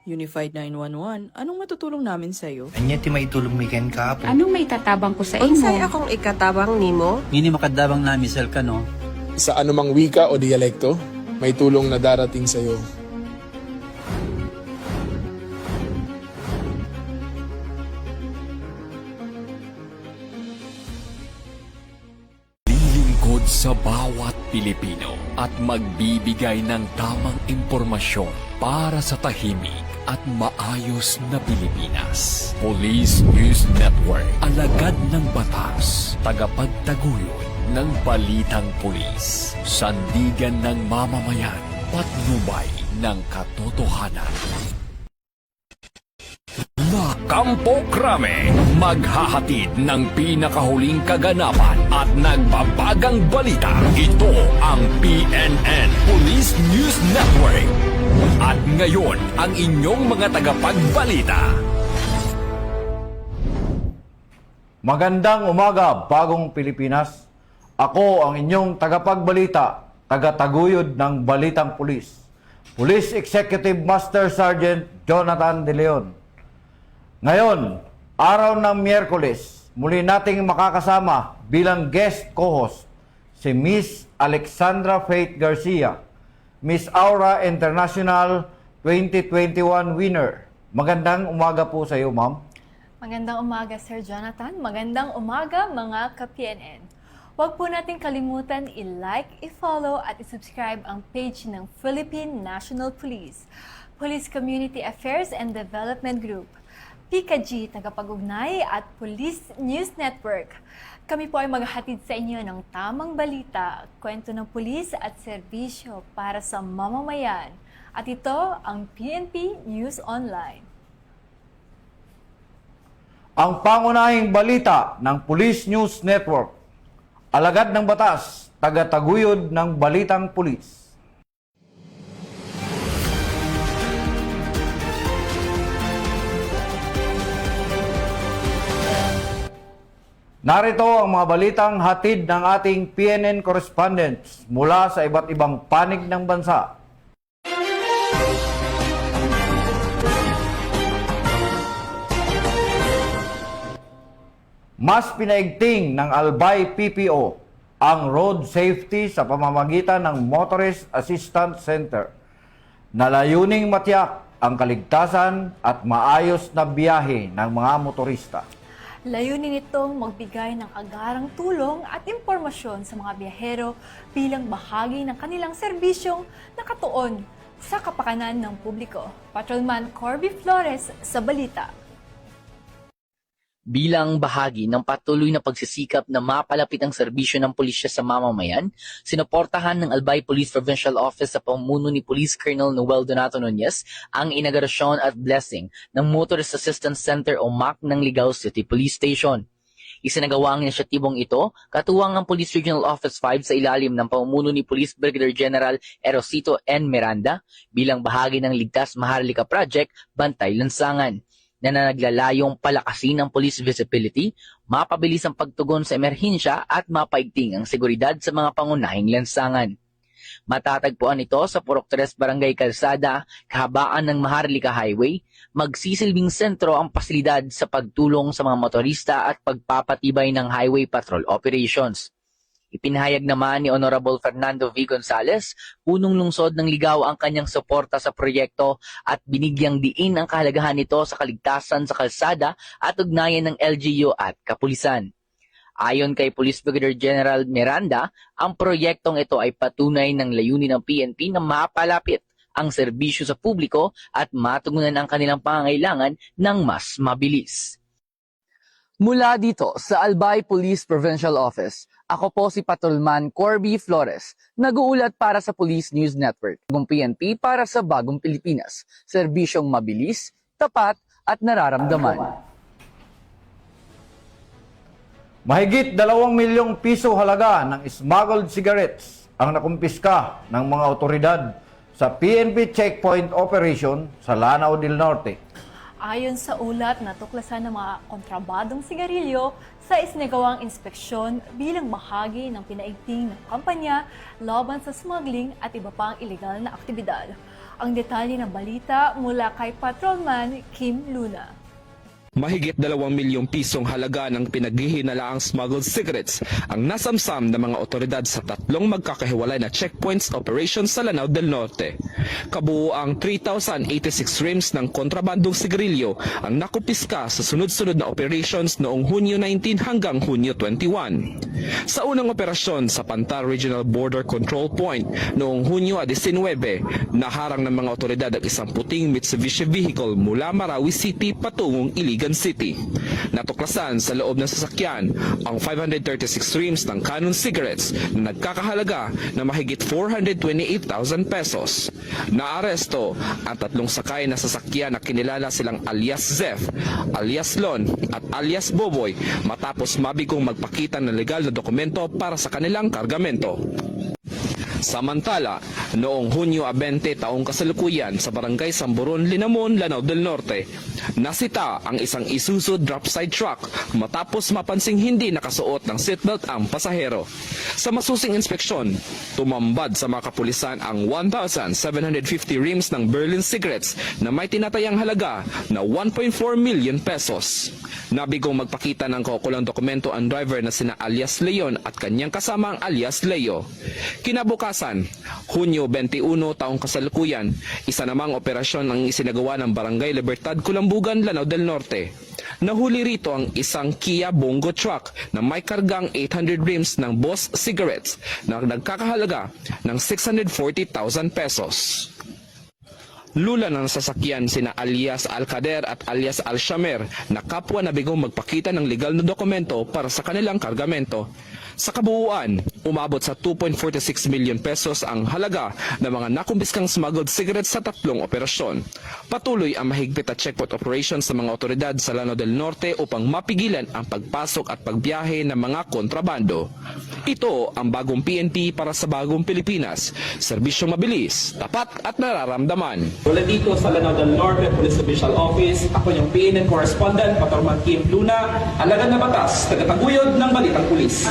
Unified 911, anong matutulong namin sa'yo? Anya ti may tulong miken ka po. Anong may tatabang ko sa Unsay imo? akong ikatabang nimo? Ngini makadabang na misal ka no. Sa anumang wika o dialekto, may tulong na darating sa iyo. Lilingkod sa bawat Pilipino at magbibigay ng tamang impormasyon para sa tahimik at maayos na Pilipinas. Police News Network, alagad ng batas, tagapagtaguyod ng balitang pulis, sandigan ng mamamayan, patnubay ng katotohanan. La Campo Crame, maghahatid ng pinakahuling kaganapan at nagbabagang balita. Ito ang PNN Police News Network. At ngayon, ang inyong mga tagapagbalita. Magandang umaga, bagong Pilipinas. Ako ang inyong tagapagbalita, tagataguyod ng Balitang Pulis. Police Executive Master Sergeant Jonathan De Leon. Ngayon, araw ng Miyerkules, muli nating makakasama bilang guest co-host si Miss Alexandra Faith Garcia, Miss Aura International 2021 winner. Magandang umaga po sa iyo, ma'am. Magandang umaga, Sir Jonathan. Magandang umaga, mga ka-PNN. Huwag po natin kalimutan i-like, i-follow at i-subscribe ang page ng Philippine National Police, Police Community Affairs and Development Group, PKG, tagapag-ugnay at Police News Network. Kami po ay maghahatid sa inyo ng tamang balita, kwento ng pulis at serbisyo para sa mamamayan. At ito ang PNP News Online. Ang pangunahing balita ng Police News Network. Alagad ng batas, tagataguyod ng Balitang Pulis. Narito ang mga balitang hatid ng ating PNN correspondents mula sa iba't ibang panig ng bansa. Mas pinaigting ng Albay PPO ang road safety sa pamamagitan ng Motorist Assistance Center na layuning matiyak ang kaligtasan at maayos na biyahe ng mga motorista. Layunin nitong magbigay ng agarang tulong at impormasyon sa mga biyahero bilang bahagi ng kanilang serbisyong nakatuon sa kapakanan ng publiko. Patrolman Corby Flores sa balita. Bilang bahagi ng patuloy na pagsisikap na mapalapit ang serbisyo ng pulisya sa mamamayan, sinuportahan ng Albay Police Provincial Office sa pamumuno ni Police Colonel Noel Donato Nunez ang inaugurasyon at blessing ng Motorist Assistance Center o MAC ng Ligao City Police Station. Isinagawa ang inisyatibong ito, katuwang ang Police Regional Office 5 sa ilalim ng pamumuno ni Police Brigadier General Erosito N. Miranda bilang bahagi ng Ligtas Maharlika Project, Bantay Lansangan, na naglalayong palakasin ang police visibility, mapabilis ang pagtugon sa emerhensya at mapaigting ang seguridad sa mga pangunahing lansangan. Matatagpuan ito sa Purok 3 Barangay Calzada, kahabaan ng Maharlika Highway, magsisilbing sentro ang pasilidad sa pagtulong sa mga motorista at pagpapatibay ng highway patrol operations. Ipinahayag naman ni Honorable Fernando V. Gonzales, punong lungsod ng Ligao ang kanyang suporta sa proyekto at binigyang diin ang kahalagahan nito sa kaligtasan sa kalsada at ugnayan ng LGU at kapulisan. Ayon kay Police Brigadier General Miranda, ang proyektong ito ay patunay ng layunin ng PNP na mapalapit ang serbisyo sa publiko at matugunan ang kanilang pangangailangan ng mas mabilis. Mula dito sa Albay Police Provincial Office, ako po si Patrolman Corby Flores, nag-uulat para sa Police News Network, bagong PNP para sa bagong Pilipinas, serbisyong mabilis, tapat at nararamdaman. Mahigit 2 milyong piso halaga ng smuggled cigarettes ang nakumpiska ng mga otoridad sa PNP checkpoint operation sa Lanao del Norte. Ayon sa ulat, natuklasan ng mga kontrabadong sigarilyo sa isinagawang inspeksyon bilang bahagi ng pinaigting ng kampanya laban sa smuggling at iba pang illegal na aktibidad. Ang detalye ng balita mula kay Patrolman Kim Luna. Mahigit 2 milyong pisong halaga ng pinaghihinalaang smuggled cigarettes ang nasamsam ng mga otoridad sa 3 magkakahiwalay na checkpoints operations sa Lanao del Norte. Kabuuang 3,086 rims ng kontrabandong sigarilyo ang nakupiska sa sunod-sunod na operations noong Hunyo 19 hanggang Hunyo 21. Sa unang operasyon sa Pantal Regional Border Control Point noong Hunyo 19, naharang ng mga otoridad ang isang puting Mitsubishi vehicle mula Marawi City patungong Iligan City. Natuklasan sa loob ng sasakyan ang 536 rims ng Canon cigarettes na nagkakahalaga na mahigit 428,000 pesos. Naaresto ang 3 sakay na sasakyan na kinilala silang alias Zef, alias Lon at alias Boboy matapos mabigong magpakita ng legal na dokumento para sa kanilang kargamento. Samantala, noong Hunyo 20 taong kasalukuyan sa Barangay Samburon, Linamon, Lanao del Norte, nasita ang isang Isuzu dropside truck matapos mapansing hindi nakasuot ng seatbelt ang pasahero. Sa masusing inspeksyon, tumambad sa mga kapulisan ang 1,750 rims ng Berlin cigarettes na may tinatayang halaga na 1.4 million pesos. Nabigong magpakita ng kaukulang dokumento ang driver na sina alias Leon at kanyang kasamang alias Leo. Kinabukasan, Hunyo 21 taong kasalukuyan, isa namang operasyon ang isinagawa ng Barangay Libertad, Kulambugan, Lanao del Norte. Nahuli rito ang isang Kia Bongo truck na may kargang 800 rims ng Boss cigarettes na nagkakahalaga ng 640,000 pesos. Lula ng sasakyan sina alias Alcader at alias Alshamer na kapwa na bigong magpakita ng legal na dokumento para sa kanilang kargamento. Sa kabuuan, umabot sa 2.46 million pesos ang halaga ng mga nakumpiskang smuggled cigarettes sa 3 operasyon. Patuloy ang mahigpit at checkpoint operations sa mga otoridad sa Lanao del Norte upang mapigilan ang pagpasok at pagbiyahe ng mga kontrabando. Ito ang bagong PNP para sa bagong Pilipinas. Serbisyong mabilis, tapat at nararamdaman. Mula dito sa Lanao del Norte Police Official Office, ako yung PNN Correspondent, Patrolman Kim Luna, alagad na batas, tagataguyod ng Balitang Pulis.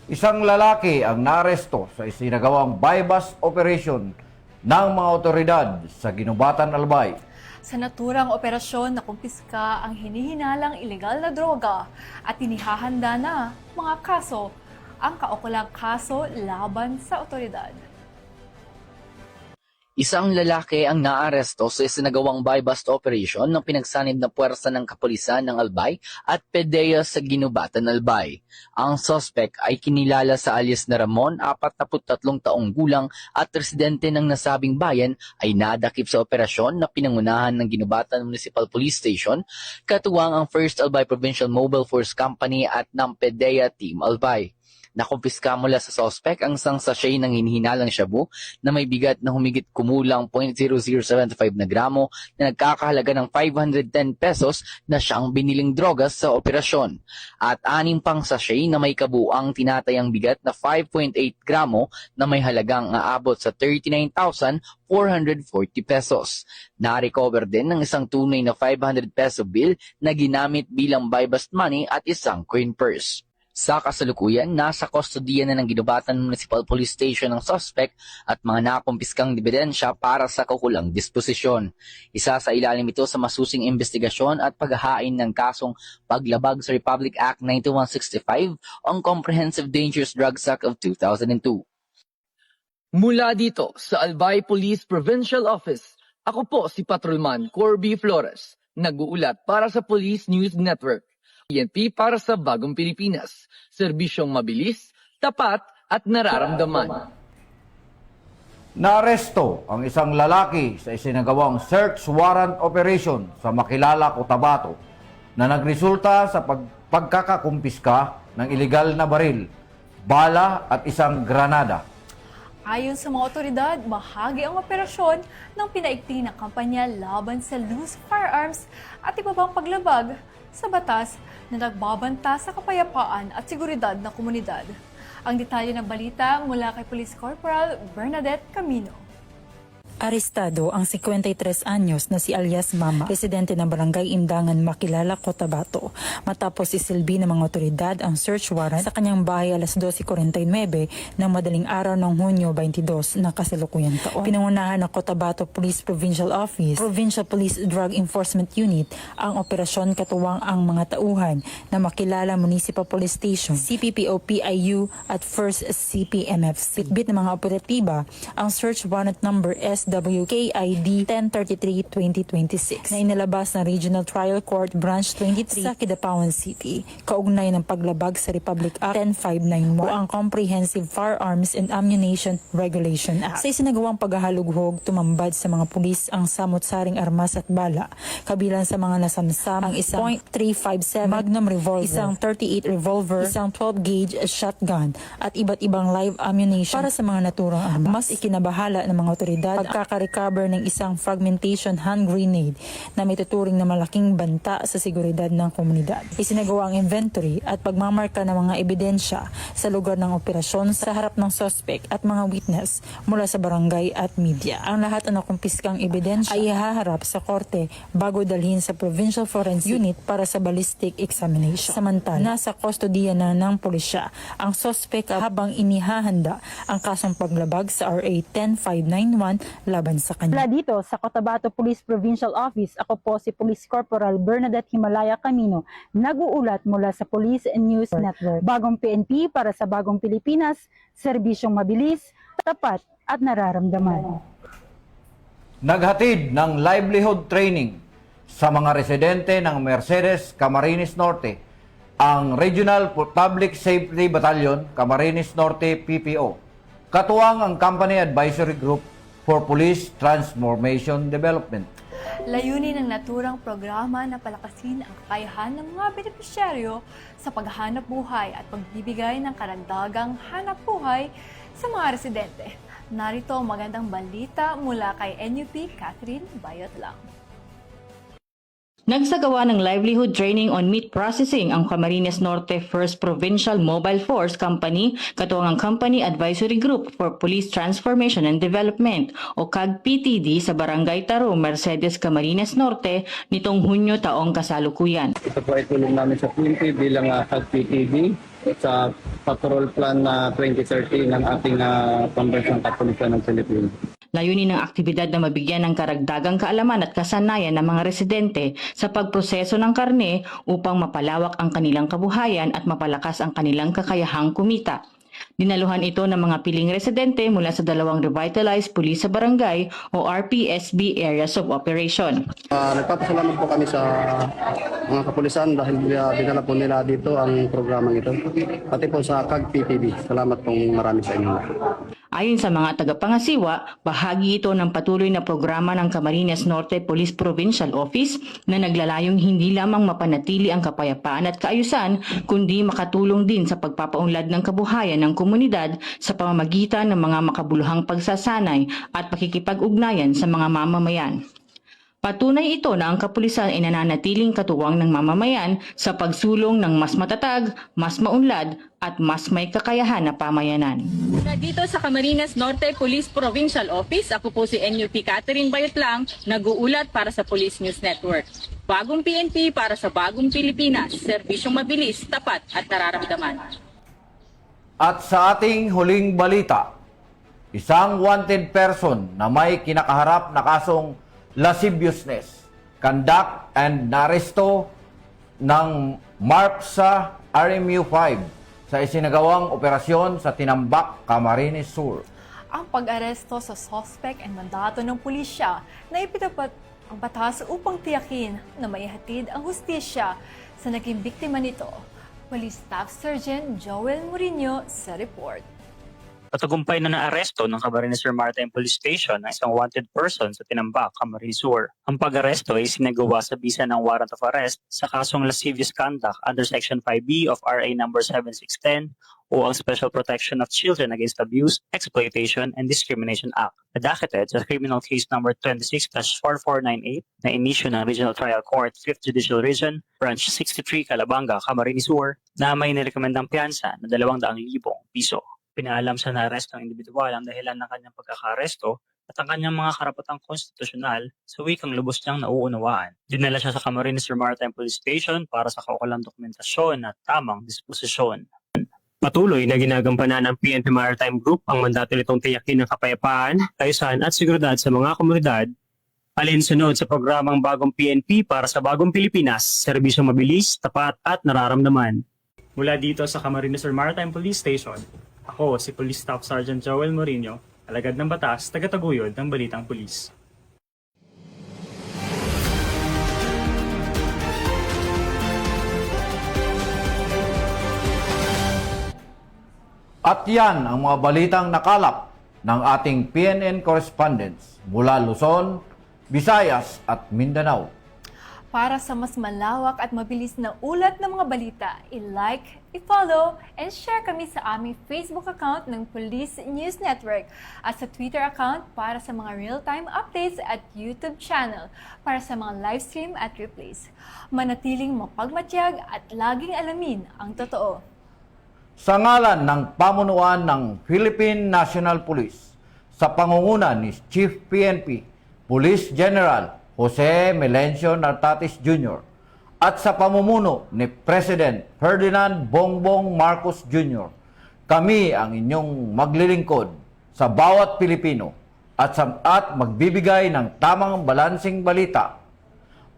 Isang lalaki ang naaresto sa isinagawang bypass operation ng mga otoridad sa Ginubatan, Albay. Sa naturang operasyon, nakumpiska ang hinihinalang ilegal na droga at inihahanda na mga kaso, ang kaukulang kaso laban sa otoridad. Isang lalaki ang naaresto sa isinagawang buy-bust operation ng pinagsanib na puwersa ng kapulisan ng Albay at PDEA sa Ginubatan, Albay. Ang suspect ay kinilala sa alias na Ramon, 43 taong gulang at residente ng nasabing bayan ay nadakip sa operasyon na pinangunahan ng Ginubatan Municipal Police Station, katuwang ang 1st Albay Provincial Mobile Force Company at ng PDEA Team Albay. Nakumpiska mula sa suspect ang isang sachet ng hinihinalang shabu na may bigat na humigit kumulang 0.0075 na gramo na nagkakahalaga ng 510 pesos na siyang biniling drogas sa operasyon. At 6 pang sachet na may kabuang tinatayang bigat na 5.8 gramo na may halagang aabot sa 39,440 pesos. Na-recover din ng isang tunay na 500 peso bill na ginamit bilang buy-bust money at isang coin purse. Sa kasalukuyan, nasa kustodiya na ng Ginubatan Municipal Police Station ang suspect at mga nakumpiskang dibidensya para sa kaukulang disposisyon. Isa sa ilalim ito sa masusing investigasyon at paghahain ng kasong paglabag sa Republic Act 9165 on Comprehensive Dangerous Drugs Act of 2002. Mula dito sa Albay Police Provincial Office, ako po si Patrolman Corby Flores, nag-uulat para sa Police News Network. PNP para sa bagong Pilipinas. Serbisyong mabilis, tapat at nararamdaman. Naaresto ang isang lalaki sa isinagawang search warrant operation sa Makilala, Cotabato na nagresulta sa pagkakakumpiska ng ilegal na baril, bala at isang granada. Ayon sa mga otoridad, bahagi ang operasyon ng pinaigting na kampanya laban sa loose firearms at iba pang paglabag sa batas na nagbabanta sa kapayapaan at seguridad ng komunidad. Ang detalye ng balita mula kay Police Corporal Bernadette Camino. Arestado ang 53 anyos na si alias Mama, residente ng Barangay Imdangan, Makilala, Cotabato, matapos isilbi ng mga otoridad ang search warrant sa kanyang bahay alas 12:49 ng madaling araw ng Hunyo 22 na kasalukuyang taon. Pinangunahan ng Cotabato Police Provincial Office, Provincial Police Drug Enforcement Unit ang operasyon katuwang ang mga tauhan na Makilala Municipal Police Station, CPPO-PIU at 1st CPMFC. Bitbit ng mga operatiba ang search warrant number SWKID 1033-2026 na inilabas ng Regional Trial Court Branch 23 sa Kidapawan City, kaugnay ng paglabag sa Republic Act 10591 o ang Comprehensive Firearms and Ammunition Regulation Act. Sa isinagawang paghahalughog, tumambad sa mga pulis ang samot-saring armas at bala, kabilang sa mga nasamsam ang isang .357 Magnum revolver, isang 38 revolver, isang 12-gauge shotgun at iba't ibang live ammunition para sa mga naturang armas. Mas ikinabahala ng mga otoridad pagkaka-recover ng isang fragmentation hand grenade na may tuturing na malaking banta sa seguridad ng komunidad. Isinagawa ang inventory at pagmamarka ng mga ebidensya sa lugar ng operasyon sa harap ng suspect at mga witness mula sa barangay at media. Ang lahat ng nakumpiskang ebidensya ay ihaharap sa korte bago dalhin sa Provincial Forensic Unit para sa ballistic examination. Samantala, nasa kustodiya na ng pulisya ang suspect habang inihahanda ang kasong paglabag sa RA 10591 laban sa kanya. Mula dito sa Cotabato Police Provincial Office, ako po si Police Corporal Bernadette Himalaya Camino, nag-uulat mula sa Police News Network. Bagong PNP para sa bagong Pilipinas, serbisyong mabilis, tapat at nararamdaman. Naghatid ng livelihood training sa mga residente ng Mercedes, Camarines Norte ang Regional Public Safety Battalion, Camarines Norte PPO. Katuwang ang Company Advisory Group for Police Transformation Development. Layunin ng naturang programa na palakasin ang kakayahan ng mga benepisyaryo sa paghahanap buhay at pagbibigay ng karagdagang hanap buhay sa mga residente. Narito ang magandang balita mula kay NUP Catherine Bayotlang. Nagsagawa ng livelihood training on meat processing ang Camarines Norte 1st Provincial Mobile Force Company katuwang ang Company Advisory Group for Police Transformation and Development o CAG-PTD sa Barangay Taro, Mercedes, Camarines Norte nitong Hunyo taong kasalukuyan. Ito po ay tulong namin sa PNP bilang CAG-PTD sa patrol plan na 2030 ng ating Pambansang Kapulisan ng Pilipinas. Layunin ng aktibidad na mabigyan ng karagdagang kaalaman at kasanayan ng mga residente sa pagproseso ng karne upang mapalawak ang kanilang kabuhayan at mapalakas ang kanilang kakayahang kumita. Dinaluhan ito ng mga piling residente mula sa dalawang revitalized police sa barangay o RPSB areas of operation. Nagpapasalamat po kami sa mga kapulisan dahil dinala po nila dito ang programang ito. Pati po sa CAG-PTD. Salamat pong marami sa inyo. Ayon sa mga tagapangasiwa, bahagi ito ng patuloy na programa ng Camarines Norte Police Provincial Office na naglalayong hindi lamang mapanatili ang kapayapaan at kaayusan, kundi makatulong din sa pagpapaunlad ng kabuhayan ng komunidad sa pamamagitan ng mga makabuluhang pagsasanay at pakikipag-ugnayan sa mga mamamayan. Patunay ito na ang kapulisan ay nananatiling katuwang ng mamamayan sa pagsulong ng mas matatag, mas maunlad at mas may kakayahan na pamayanan. Dito sa Camarines Norte Police Provincial Office, ako po si NUP Catherine Bayotlang, nag-uulat para sa Police News Network. Bagong PNP para sa bagong Pilipinas, serbisyong mabilis, tapat at nararamdaman. At sa ating huling balita, isang wanted person na may kinakaharap na kasong lasciviousness, conduct and naresto ng MARPSA RMU 5 sa isinagawang operasyon sa Tinambak, Camarines Sur. Ang pag-aresto sa suspect ay mandato ng pulisya na ipinapat ang batas upang tiyakin na maihatid ang hustisya sa naging biktima nito. Police Staff Sergeant Joel Murillo sa report. Patagumpay na naaresto ng Camarines Sur Maritime Police Station ang isang wanted person sa Tinambak, Camarines Sur. Ang pag-aresto ay sinagawa sa bisa ng warrant of arrest sa kasong lascivious conduct under Section 5B of RA number 7610 o ang Special Protection of Children Against Abuse, Exploitation, and Discrimination Act na docketed sa criminal case number 26-4498 na inisyu ng Regional Trial Court 5th Judicial Region, Branch 63, Calabanga, Camarines Sur na may nirekomendang piyansa na 200,000 piso. Pinaalam sa naaresto ng individual ang dahilan ng kanyang pagkakaresto at ang kanyang mga karapatang konstitusyonal sa wikang lubos niyang nauunawaan. Dinala siya sa Camarines Sur Maritime Police Station para sa kaukulang dokumentasyon at tamang disposisyon. Patuloy na ginagampanan ng PNP Maritime Group ang mandato nitong tiyakin ng kapayapaan, kaayusan at seguridad sa mga komunidad, alinsunod sa programang Bagong PNP para sa Bagong Pilipinas, serbisyong mabilis, tapat at nararamdaman. Mula dito sa Camarines Sur Maritime Police Station, ako si Police Staff Sergeant Joel Morino, alagad ng batas, tagataguyod ng Balitang Pulis. At yan ang mga balitang nakalap ng ating PNN correspondents mula Luzon, Visayas at Mindanao. Para sa mas malawak at mabilis na ulat ng mga balita, i-like, i-follow, and share kami sa aming Facebook account ng Police News Network at sa Twitter account para sa mga real-time updates at YouTube channel para sa mga livestream at replays. Manatiling mapagmatyag at laging alamin ang totoo. Sa ngalan ng pamunuan ng Philippine National Police, sa pangunguna ni Chief PNP, Police General Jose Melencio Nartatis Jr. at sa pamumuno ni President Ferdinand Bongbong Marcos Jr., kami ang inyong maglilingkod sa bawat Pilipino at magbibigay ng tamang balansing balita.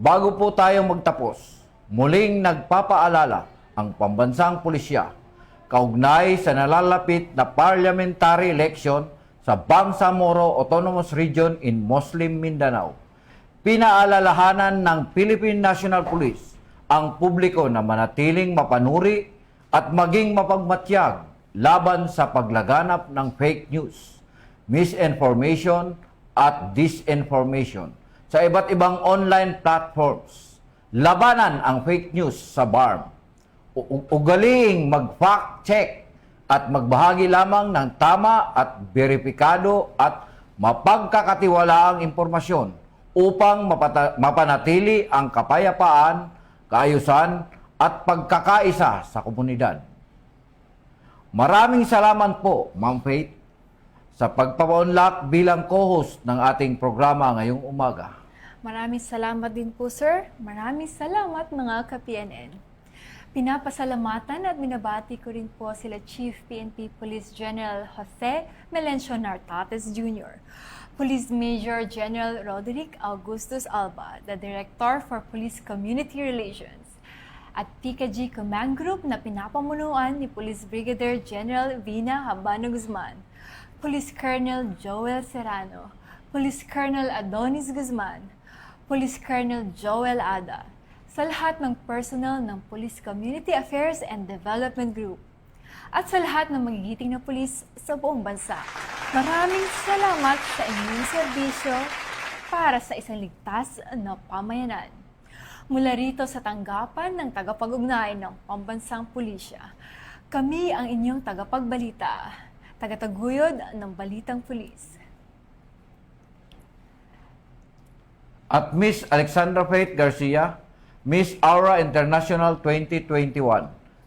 Bago po tayo magtapos, muling nagpapaalala ang pambansang pulisya kaugnay sa nalalapit na parliamentary election sa Bangsamoro Autonomous Region in Muslim Mindanao. Pinaalalahanan ng Philippine National Police ang publiko na manatiling mapanuri at maging mapagmatyag laban sa paglaganap ng fake news, misinformation at disinformation sa iba't ibang online platforms. Labanan ang fake news sa BARM. Ugaliing mag-fact check at magbahagi lamang ng tama at beripikado at mapagkakatiwalaang impormasyon upang mapanatili ang kapayapaan, kaayusan at pagkakaisa sa komunidad. Maraming salamat po, Ma'am Faith, sa pagpapaunlak bilang co-host ng ating programa ngayong umaga. Maraming salamat din po, sir. Maraming salamat mga ka-PNN. Pinapasalamatan at binabati ko rin po sila Chief PNP Police General Jose Melencio Nartatis Jr., Police Major General Roderick Augustus Alba, the Director for Police Community Relations, at PKG Command Group na pinapamunuan ni Police Brigadier General Vina Habano Guzman, Police Colonel Joel Serrano, Police Colonel Adonis Guzman, Police Colonel Joel Ada, sa lahat ng personnel ng Police Community Affairs and Development Group, at sa lahat ng magigiting na pulis sa buong bansa. Maraming salamat sa inyong serbisyo para sa isang ligtas na pamayanan. Mula rito sa tanggapan ng tagapag-ugnay ng Pambansang Pulisya, kami ang inyong tagapagbalita, tagataguyod ng Balitang Pulis. At Miss Alexandra Faith Garcia, Miss Aura International 2021,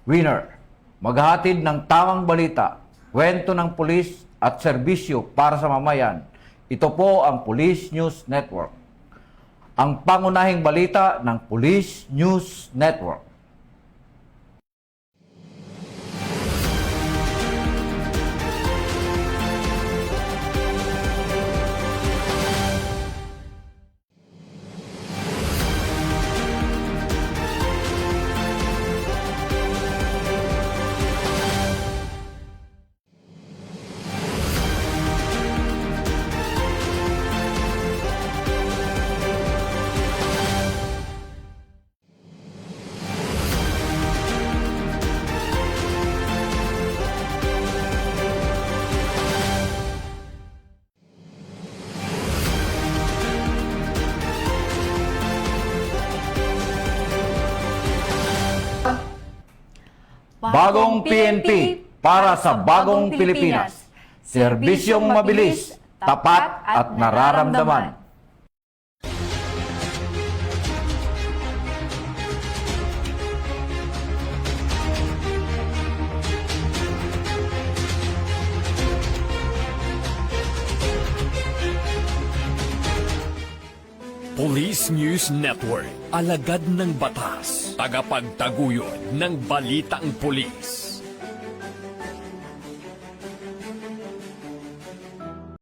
winner. Maghahatid ng tamang balita, kwento ng pulis at serbisyo para sa mamayan. Ito po ang Police News Network. Ang pangunahing balita ng Police News Network. Bagong PNP para sa bagong Pilipinas. Serbisyong mabilis, tapat at nararamdaman. Police News Network, alagad ng batas, tagapagtaguyod ng balitang pulis.